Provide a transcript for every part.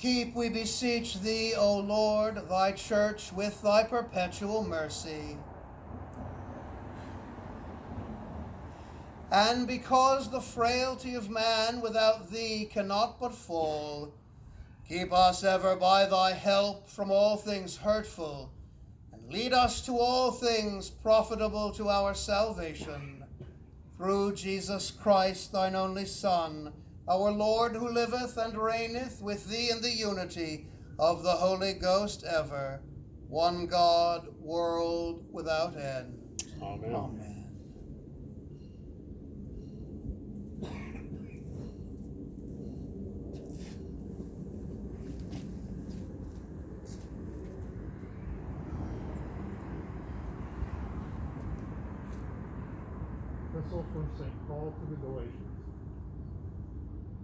Keep, we beseech thee, O Lord, thy church with thy perpetual mercy. And because the frailty of man without thee cannot but fall, keep us ever by thy help from all things hurtful, and lead us to all things profitable to our salvation. Through Jesus Christ, thine only Son, our Lord, who liveth and reigneth with thee in the unity of the Holy Ghost ever, one God, world without end. Amen. Amen. Epistle from St. Paul to the Galatians.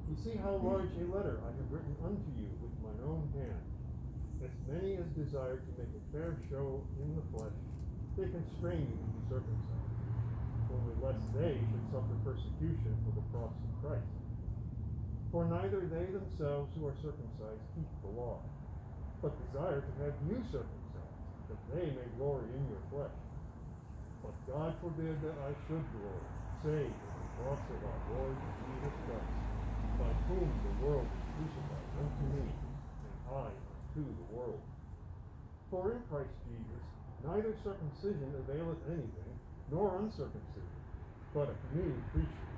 You see how large a letter I have written unto you with mine own hand. As many as desire to make a fair show in the flesh, they constrain you to be circumcised, only lest they should suffer persecution for the cross of Christ. For neither they themselves who are circumcised keep the law, but desire to have you circumcised, that they may glory in your flesh. But God forbid that I should glory, save in the cross of our Lord Jesus Christ, by whom the world is crucified unto me, and I unto the world. For in Christ Jesus neither circumcision availeth anything, nor uncircumcision, but a new creature.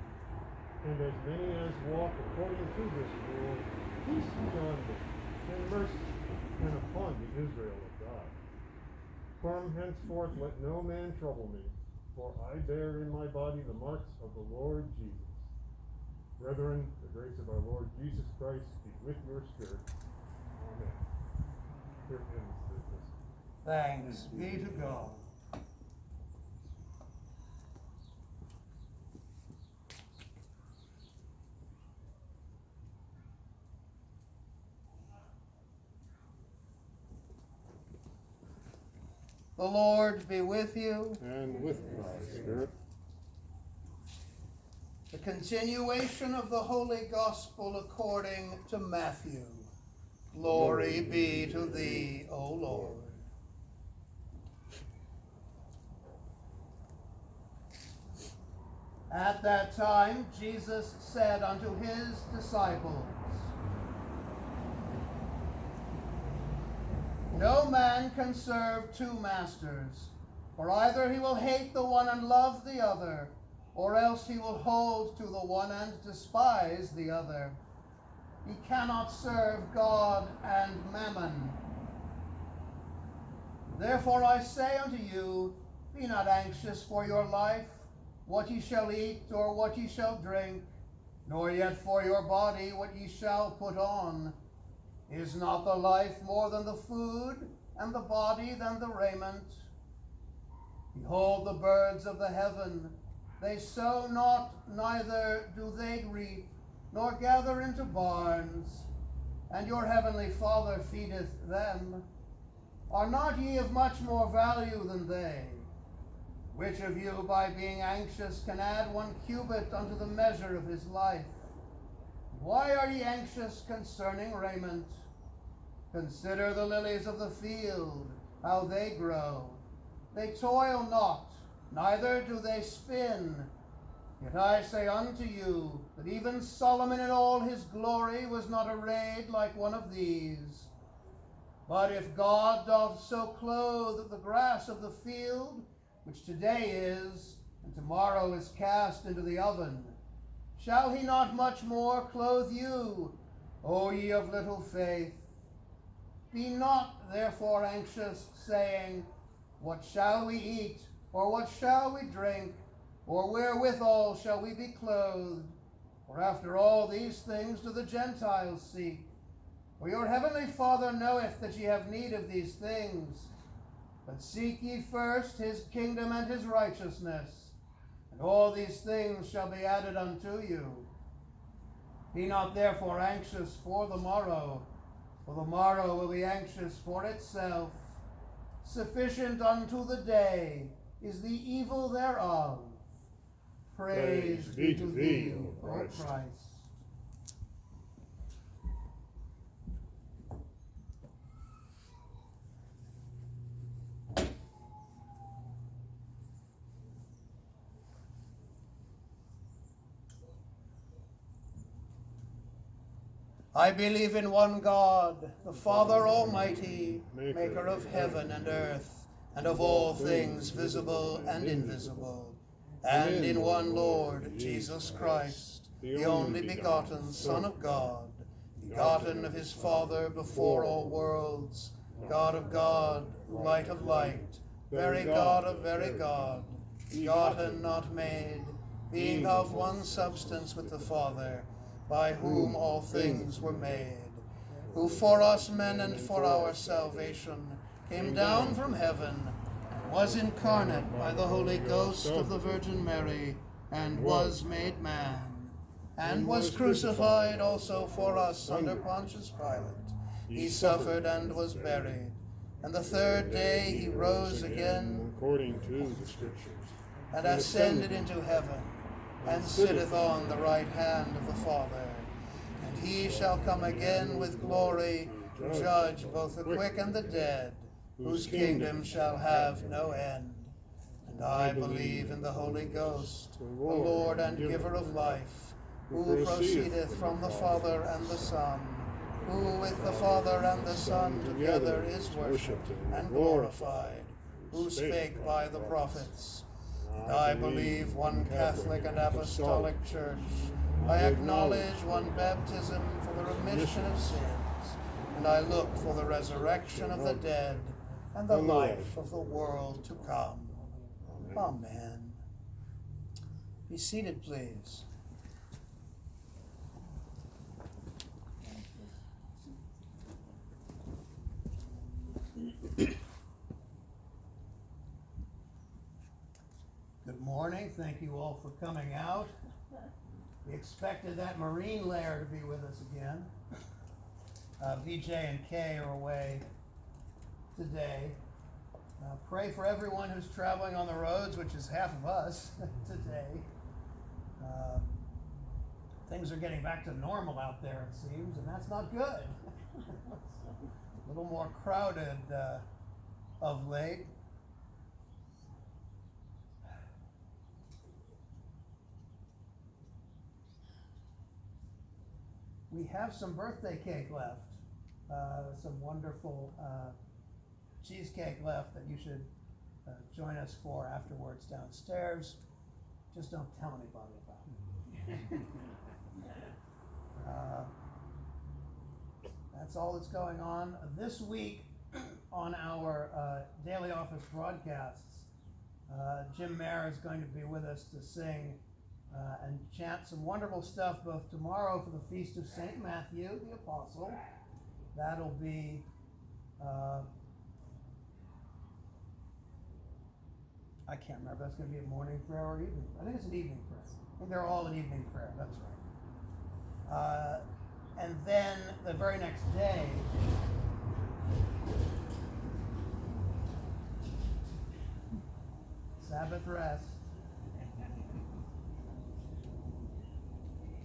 And as many as walk according to this rule, peace be on them, and mercy, and upon the Israel of God. From henceforth let no man trouble me, for I bear in my body the marks of the Lord Jesus. Brethren, the grace of our Lord Jesus Christ be with your spirit. Amen. Here ends the epistle. Thanks be to God. The Lord be with you. And with thy spirit. The continuation of the Holy Gospel according to Matthew. Glory be to thee, O Lord. At that time Jesus said unto his disciples, No man can serve two masters, for either he will hate the one and love the other, or else he will hold to the one and despise the other. He cannot serve God and mammon. Therefore I say unto you, be not anxious for your life, what ye shall eat or what ye shall drink, nor yet for your body what ye shall put on. Is not the life more than the food, and the body than the raiment? Behold the birds of the heaven, they sow not, neither do they reap, nor gather into barns, and your heavenly Father feedeth them. Are not ye of much more value than they? Which of you, by being anxious, can add 1 cubit unto the measure of his life? Why are ye anxious concerning raiment? Consider the lilies of the field, how they grow. They toil not, neither do they spin. Yet I say unto you, that even Solomon in all his glory was not arrayed like one of these. But if God doth so clothe the grass of the field, which today is, and tomorrow is cast into the oven, shall he not much more clothe you, O ye of little faith? Be not therefore anxious, saying, What shall we eat, or what shall we drink, or wherewithal shall we be clothed? For after all these things do the Gentiles seek. For your heavenly Father knoweth that ye have need of these things. But seek ye first his kingdom and his righteousness, and all these things shall be added unto you. Be not therefore anxious for the morrow will be anxious for itself. Sufficient unto the day is the evil thereof. Praise be to thee, O Christ. I believe in one God, the Father Almighty, maker of heaven and earth, and of all things visible and invisible, and in one Lord, Jesus Christ, the only begotten Son of God, begotten of his Father before all worlds, God of God, light of light, very God of very God, begotten, not made, being of one substance with the Father, by whom all things were made, who for us men and for our salvation came down from heaven, and was incarnate by the Holy Ghost of the Virgin Mary, and was made man, and was crucified also for us under Pontius Pilate. He suffered and was buried, and the third day he rose again, according to the Scriptures, and ascended into heaven, and sitteth on the right hand of the Father. And he shall come again with glory to judge both the quick and the dead, whose kingdom shall have no end. And I believe in the Holy Ghost, the Lord and giver of life, who proceedeth from the Father and the Son, who with the Father and the Son together is worshipped and glorified, who spake by the prophets. And I believe one Catholic and Apostolic Church. I acknowledge one baptism for the remission of sins, and I look for the resurrection of the dead and the life of the world to come. Amen. Be seated, please. Good morning. Thank you all for coming out. We expected that Marine layer to be with us again. VJ and Kay are away today. Pray for everyone who's traveling on the roads, which is half of us today. Things are getting back to normal out there, it seems, and that's not good. A little more crowded of late. We have some birthday cake left, some wonderful cheesecake left that you should join us for afterwards downstairs. Just don't tell anybody about it. That's all that's going on this week on our daily office broadcasts. Jim Mayer is going to be with us to sing and chant some wonderful stuff both tomorrow for the Feast of St. Matthew, the Apostle. That'll be I can't remember if that's going to be a morning prayer or evening. I think it's an evening prayer. I think they're all an evening prayer, that's right. And then the very next day, Sabbath rest.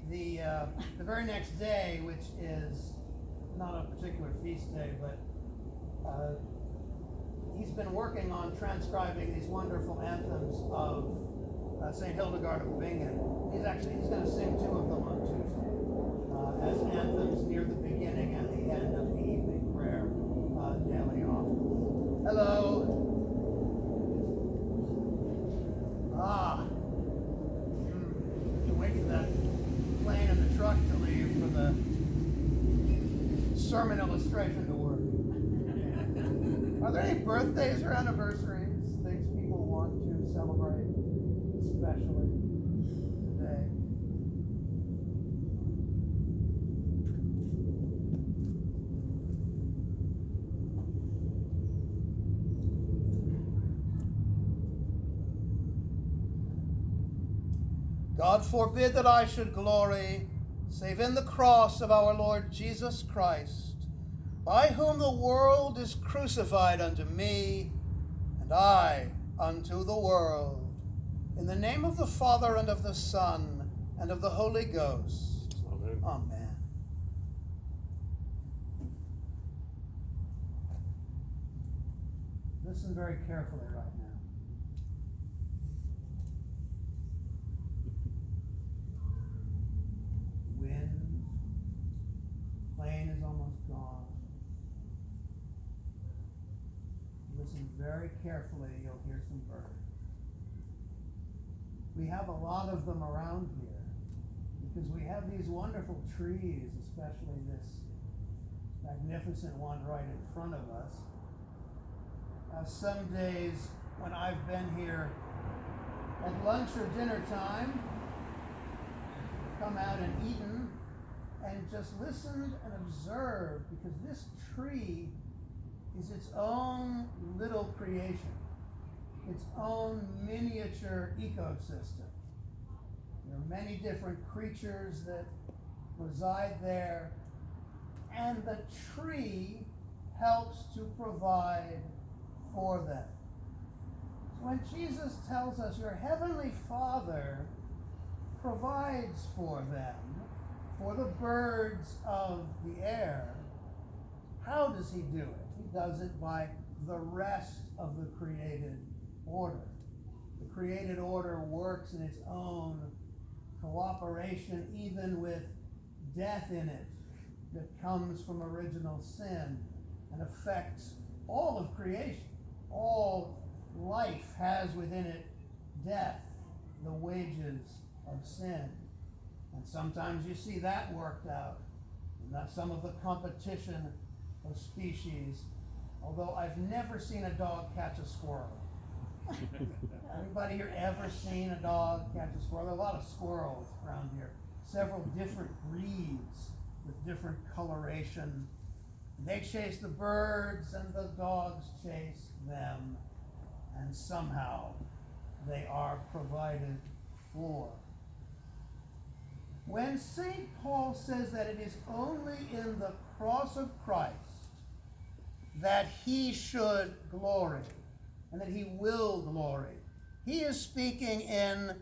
The very next day, which is not a particular feast day, but he's been working on transcribing these wonderful anthems of St. Hildegard of Bingen. He's going to sing two of them on Tuesday as anthems near the beginning and the end of the evening prayer daily office. Hello. Wait for that plane and the truck to leave for the sermon illustration to work. Are there any birthdays or anniversaries, things people want to celebrate, especially today? God forbid that I should glory, save in the cross of our Lord Jesus Christ, by whom the world is crucified unto me, and I unto the world. In the name of the Father, and of the Son, and of the Holy Ghost. Amen. Amen. Listen very carefully right now. Wind, very carefully, you'll hear some birds. We have a lot of them around here because we have these wonderful trees, especially this magnificent one right in front of us. Some days when I've been here at lunch or dinner time, come out and eaten and just listened and observed, because this tree is its own little creation, its own miniature ecosystem. There are many different creatures that reside there, and the tree helps to provide for them. So when Jesus tells us your heavenly Father provides for them, for the birds of the air, how does he do it? He does it by the rest of the created order. The created order works in its own cooperation, even with death in it that comes from original sin and affects all of creation. All life has within it death, the wages of sin. And sometimes you see that worked out in some of the competition of species, although I've never seen a dog catch a squirrel. Anybody here ever seen a dog catch a squirrel? There are a lot of squirrels around here, several different breeds with different coloration. They chase the birds and the dogs chase them, and somehow they are provided for. When St. Paul says that it is only in the cross of Christ that he should glory, and that he will glory, he is speaking in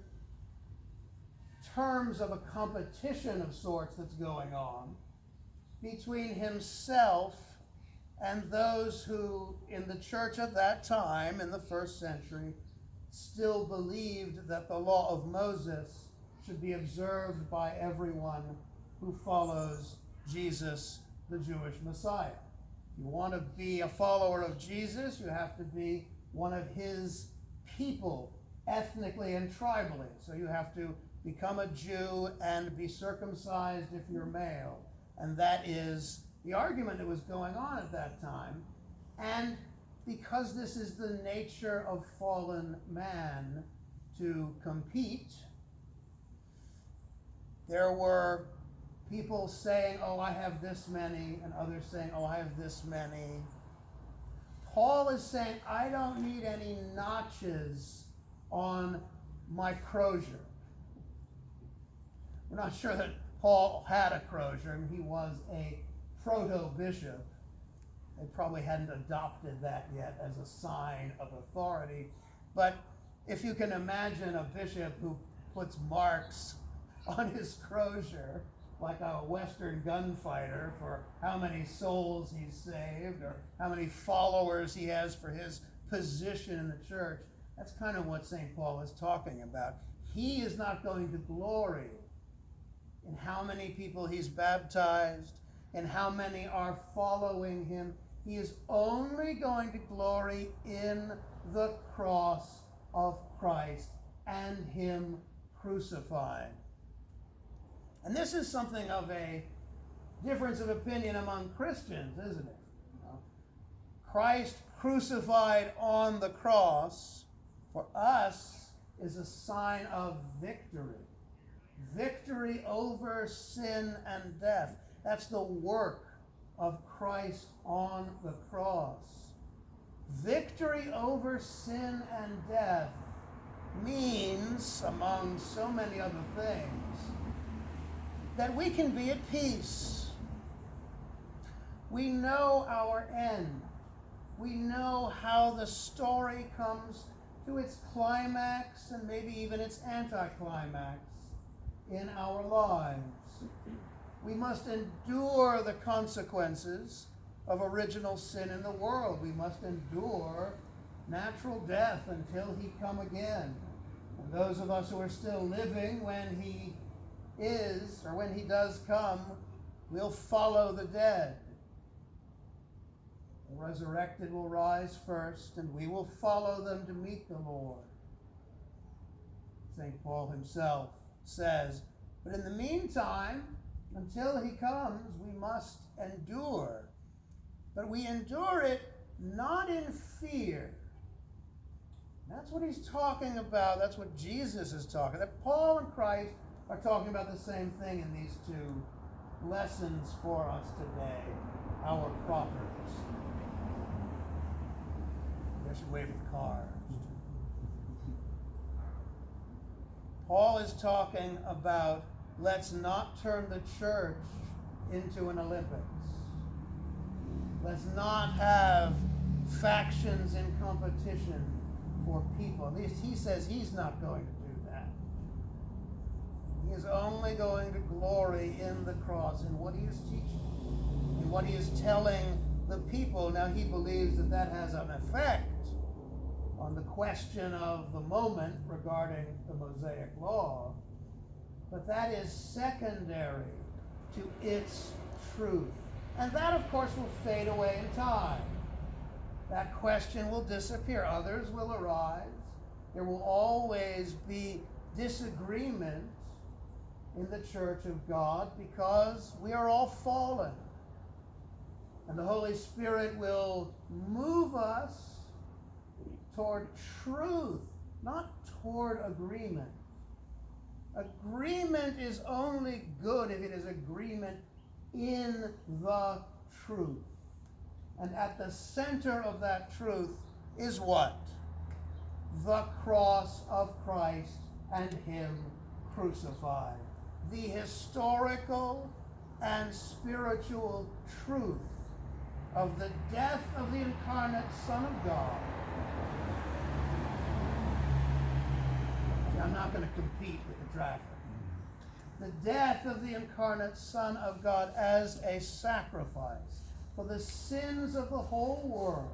terms of a competition of sorts that's going on between himself and those who, in the church at that time, in the first century, still believed that the law of Moses should be observed by everyone who follows Jesus, the Jewish Messiah. If you want to be a follower of Jesus, you have to be one of his people, ethnically and tribally. So you have to become a Jew and be circumcised if you're male. And that is the argument that was going on at that time. And because this is the nature of fallen man to compete, there were people saying, oh, I have this many, and others saying, oh, I have this many. Paul is saying, I don't need any notches on my crozier. We're not sure that Paul had a crozier. I mean, he was a proto-bishop. They probably hadn't adopted that yet as a sign of authority. But if you can imagine a bishop who puts marks on his crozier, like a Western gunfighter, for how many souls he's saved or how many followers he has for his position in the church, that's kind of what St. Paul is talking about. He is not going to glory in how many people he's baptized and how many are following him. He is only going to glory in the cross of Christ and him crucified. And this is something of a difference of opinion among Christians, isn't it? Christ crucified on the cross for us is a sign of victory. Victory over sin and death. That's the work of Christ on the cross. Victory over sin and death means, among so many other things, that we can be at peace. We know our end. We know how the story comes to its climax and maybe even its anticlimax in our lives. We must endure the consequences of original sin in the world. We must endure natural death until he come again. And those of us who are still living when he is, or when he does come, will follow the dead. The resurrected will rise first, and we will follow them to meet the Lord. St. Paul himself says, but in the meantime, until he comes, we must endure. But we endure it not in fear. That's what he's talking about. That's what Jesus is talking about. Paul and Christ are talking about the same thing in these two lessons for us today, our propers. I should wave at the cars. Paul is talking about let's not turn the church into an Olympics. Let's not have factions in competition for people. At least he says he's not going to do that. He is only going to glory in the cross, in what he is teaching, in what he is telling the people. Now he believes that that has an effect on the question of the moment regarding the Mosaic law, but that is secondary to its truth. And that, of course, will fade away in time. That question will disappear. Others will arise. There will always be disagreement in the church of God because we are all fallen. And the Holy Spirit will move us toward truth, not toward agreement. Agreement is only good if it is agreement in the truth. And at the center of that truth is what? The cross of Christ and him crucified. The historical and spiritual truth of the death of the incarnate Son of God. I'm not going to compete with the traffic. The death of the incarnate Son of God as a sacrifice for the sins of the whole world.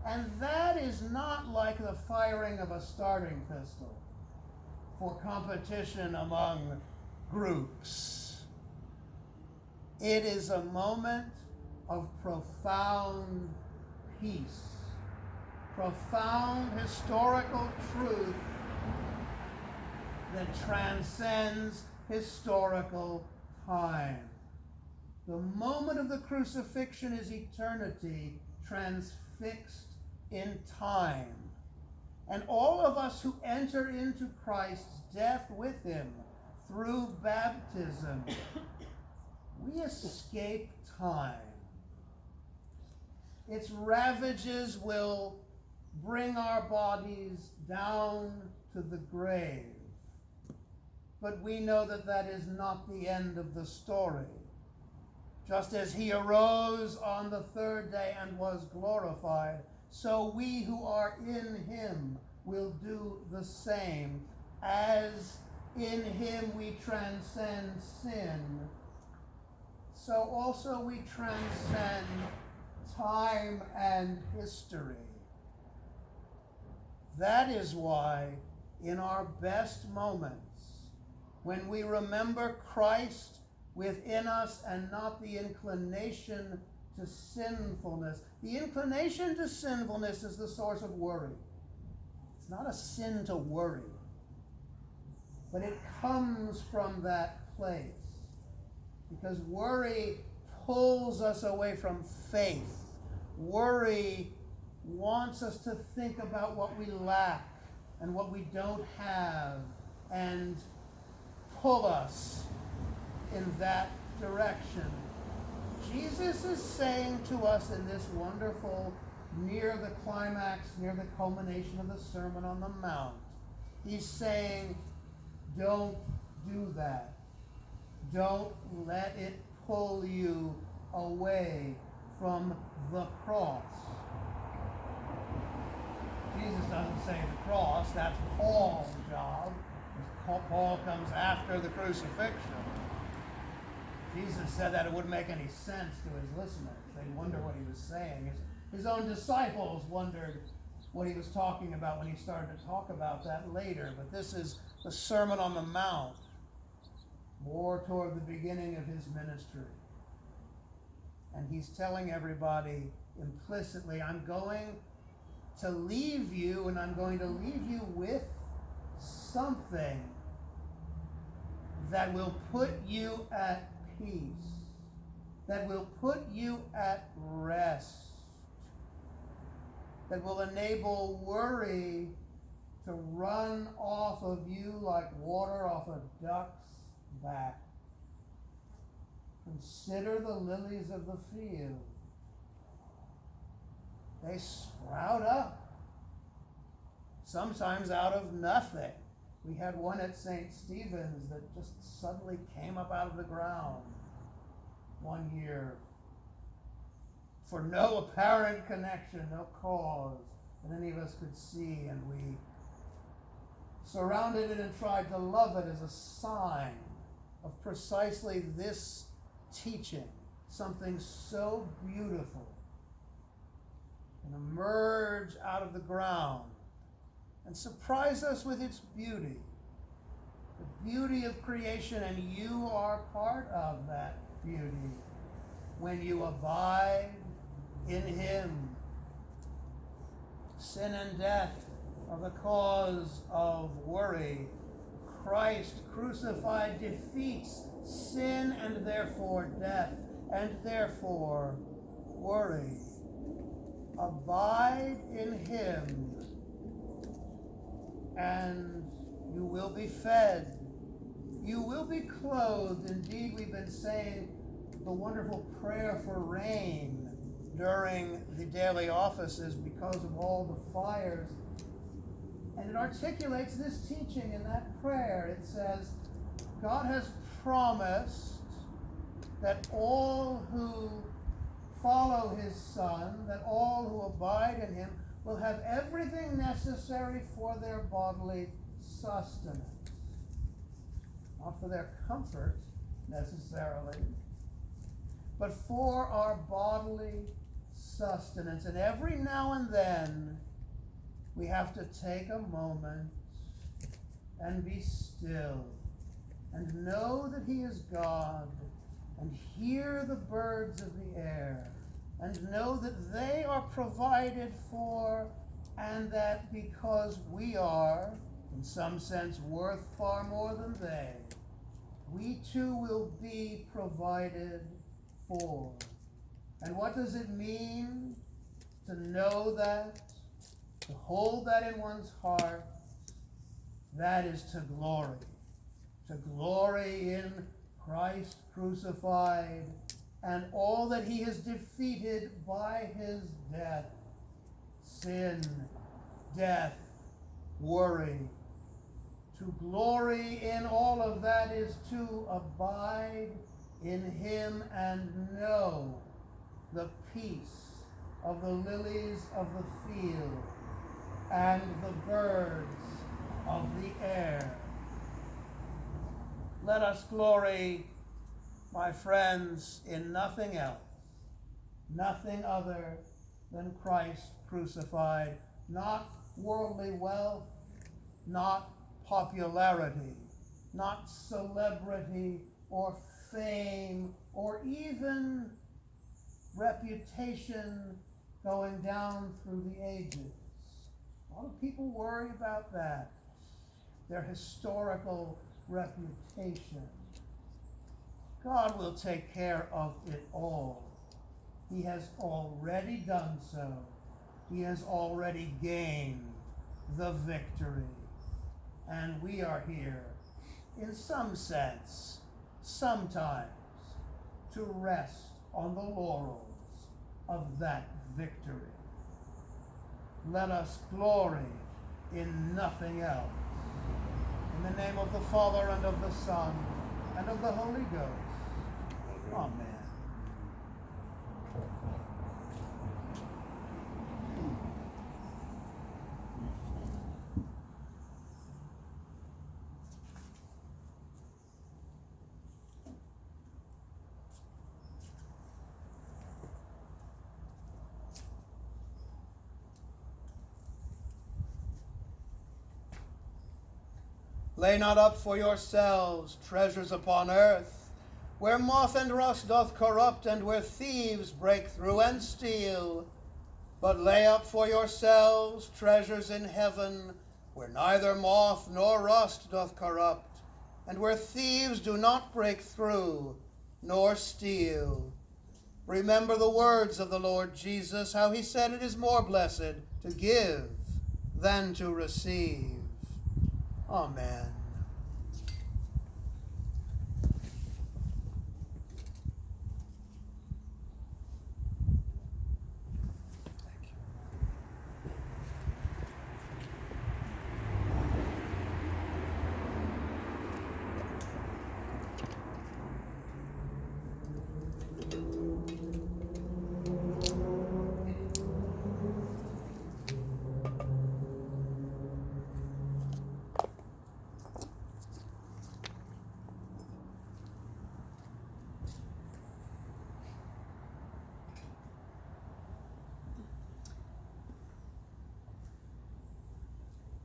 And that is not like the firing of a starting pistol for competition among groups. It is a moment of profound peace, profound historical truth that transcends historical time. The moment of the crucifixion is eternity transfixed in time. And all of us who enter into Christ's death with him through baptism, we escape time. Its ravages will bring our bodies down to the grave. But we know that that is not the end of the story. Just as he arose on the third day and was glorified, so we who are in him will do the same. As in him we transcend sin, so also we transcend time and history. That is why in our best moments, when we remember Christ within us and not the inclination to sinfulness. The inclination to sinfulness is the source of worry. It's not a sin to worry, but it comes from that place. Because worry pulls us away from faith. Worry wants us to think about what we lack and what we don't have and pull us in that direction. Jesus is saying to us in this wonderful, near the climax, near the culmination of the Sermon on the Mount, he's saying, don't do that. Don't let it pull you away from the cross. Jesus doesn't say the cross, that's Paul's job. Paul comes after the crucifixion. Jesus said that it wouldn't make any sense to his listeners. They wonder what he was saying. His own disciples wondered what he was talking about when he started to talk about that later. But this is the Sermon on the Mount, more toward the beginning of his ministry. And he's telling everybody implicitly, I'm going to leave you, and I'm going to leave you with something that will put you at peace, that will put you at rest, that will enable worry to run off of you like water off a duck's back. Consider the lilies of the field. They sprout up, sometimes out of nothing. We had one at St. Stephen's that just suddenly came up out of the ground one year for no apparent connection, no cause that any of us could see, and we surrounded it and tried to love it as a sign of precisely this teaching, something so beautiful, and emerge out of the ground and surprise us with its beauty, the beauty of creation, and you are part of that beauty when you abide in him. Sin and death are the cause of worry. Christ crucified defeats sin and therefore death and therefore worry. Abide in him and you will be fed. You will be clothed. Indeed, we've been saying the wonderful prayer for rain during the daily offices because of all the fires. And it articulates this teaching in that prayer. It says, God has promised that all who follow his Son, that all who abide in him, will have everything necessary for their bodily sustenance. Not for their comfort, necessarily, but for our bodily sustenance. And every now and then, we have to take a moment and be still and know that he is God, and hear the birds of the air, and know that they are provided for, and that because we are, in some sense, worth far more than they, we too will be provided for. And what does it mean to know that, to hold that in one's heart? That is to glory in Christ crucified and all that he has defeated by his death. Sin, death, worry. To glory in all of that is to abide in him and know the peace of the lilies of the field and the birds of the air. Let us glory, my friends, in nothing else, nothing other than Christ crucified, not worldly wealth, not popularity, not celebrity or fame or even reputation going down through the ages. A lot of people worry about that, their historical reputation. God will take care of it all. He has already done so. He has already gained the victory. And we are here, in some sense, sometimes, to rest on the laurels of that victory. Let us glory in nothing else. In the name of the Father, and of the Son, and of the Holy Ghost. Amen. Lay not up for yourselves treasures upon earth, where moth and rust doth corrupt, and where thieves break through and steal. But lay up for yourselves treasures in heaven, where neither moth nor rust doth corrupt, and where thieves do not break through nor steal. Remember the words of the Lord Jesus, how he said it is more blessed to give than to receive. Amen.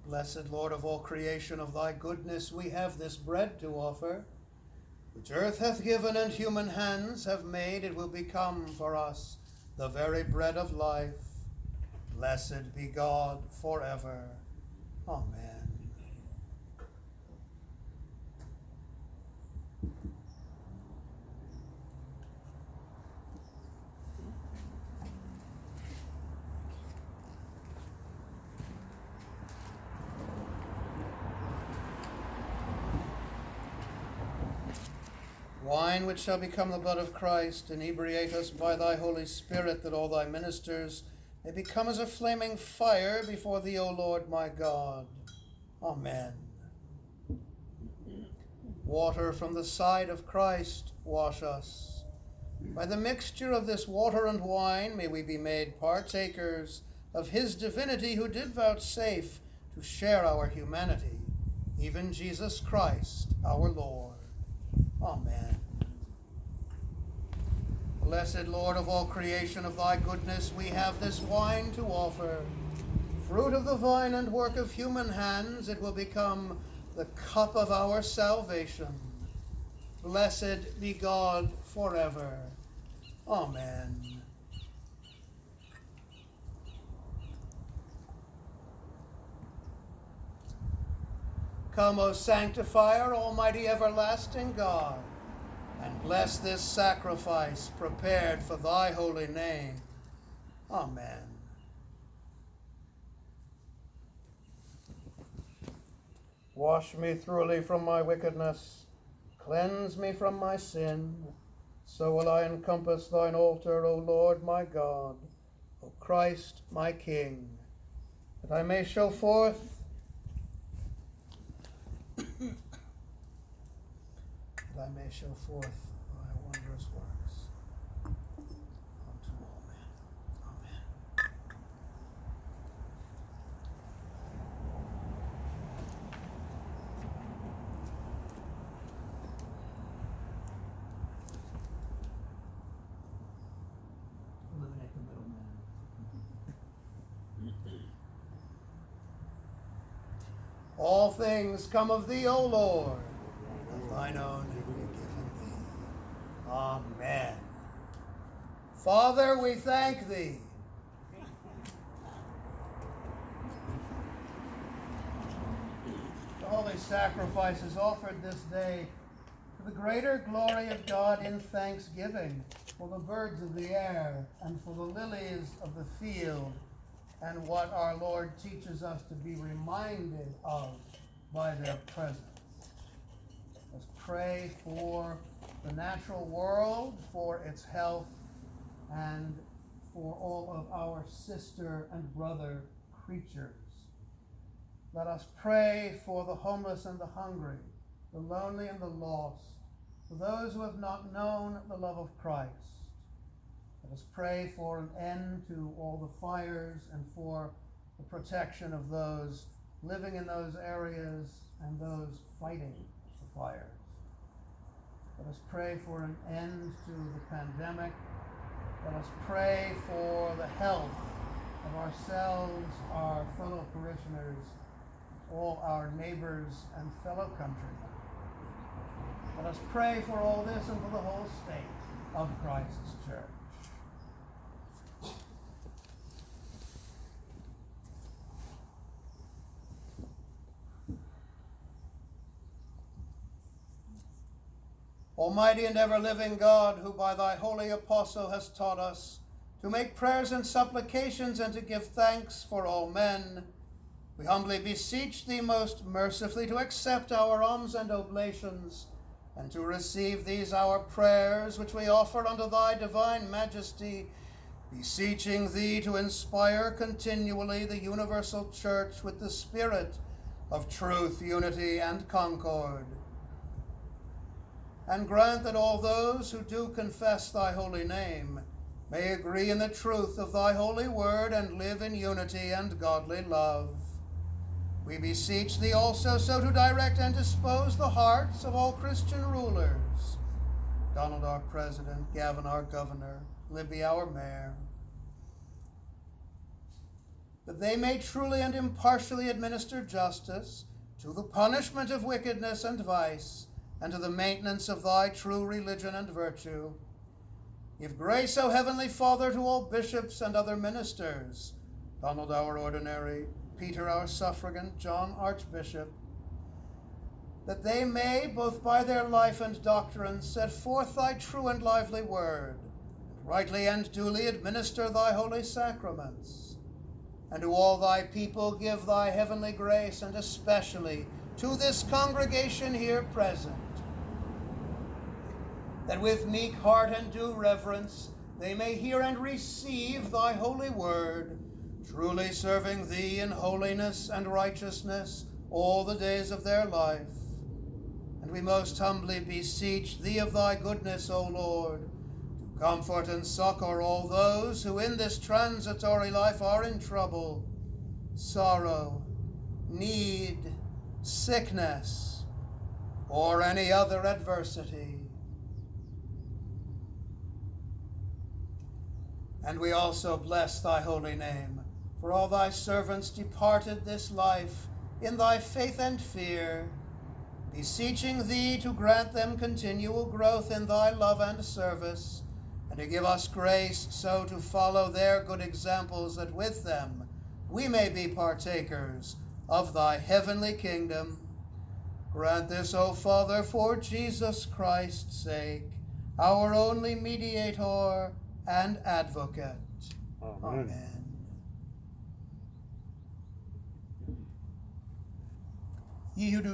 Blessed Lord of all creation, of thy goodness we have this bread to offer, which earth hath given and human hands have made. It will become for us the very bread of life. Blessed be God forever. Amen. Wine which shall become the blood of Christ, inebriate us by thy Holy Spirit, that all thy ministers may become as a flaming fire before thee, O Lord my God. Amen. Water from the side of Christ, wash us. By the mixture of this water and wine may we be made partakers of his divinity, who did vouchsafe to share our humanity, even Jesus Christ our Lord. Amen. Blessed Lord of all creation, of thy goodness we have this wine to offer. Fruit of the vine and work of human hands, it will become the cup of our salvation. Blessed be God forever. Amen. Come, O sanctifier, almighty everlasting God, and bless this sacrifice prepared for thy holy name. Amen. Wash me thoroughly from my wickedness, cleanse me from my sin. So will I encompass thine altar, O Lord my God, O Christ my King, that I may show forth thy wondrous works unto all men. Amen. Eliminate the middleman. All things come of thee, O Lord, of thine own have we given thee. Amen. Father, we thank thee. The holy sacrifices offered this day to the greater glory of God in thanksgiving for the birds of the air and for the lilies of the field, and what our Lord teaches us to be reminded of by their presence. Let's pray for the natural world, for its health, and for all of our sister and brother creatures. Let us pray for the homeless and the hungry, the lonely and the lost, for those who have not known the love of Christ. Let us pray for an end to all the fires and for the protection of those living in those areas and those fighting the fires. Let us pray for an end to the pandemic. Let us pray for the health of ourselves, our fellow parishioners, all our neighbors and fellow countrymen. Let us pray for all this and for the whole state of Christ's church. Almighty and ever-living God, who by thy holy apostle hast taught us to make prayers and supplications and to give thanks for all men, we humbly beseech thee most mercifully to accept our alms and oblations, and to receive these our prayers, which we offer unto thy divine majesty, beseeching thee to inspire continually the universal church with the spirit of truth, unity, and concord. And grant that all those who do confess thy holy name may agree in the truth of thy holy word and live in unity and godly love. We beseech thee also so to direct and dispose the hearts of all Christian rulers, Donald our president, Gavin our governor, Libby our mayor, that they may truly and impartially administer justice to the punishment of wickedness and vice, and to the maintenance of thy true religion and virtue. Give grace, O Heavenly Father, to all bishops and other ministers, Donald our ordinary, Peter our suffragan, John archbishop, that they may, both by their life and doctrine, set forth thy true and lively word, and rightly and duly administer thy holy sacraments. And to all thy people give thy heavenly grace, and especially to this congregation here present, that with meek heart and due reverence they may hear and receive thy holy word, truly serving thee in holiness and righteousness all the days of their life. And we most humbly beseech thee of thy goodness, O Lord, to comfort and succor all those who in this transitory life are in trouble, sorrow, need, sickness, or any other adversity. And we also bless thy holy name for all thy servants departed this life in thy faith and fear, beseeching thee to grant them continual growth in thy love and service, and to give us grace so to follow their good examples, that with them we may be partakers of thy heavenly kingdom. Grant this, O Father, for Jesus Christ's sake, our only mediator and advocate. Amen. Amen. Ye who do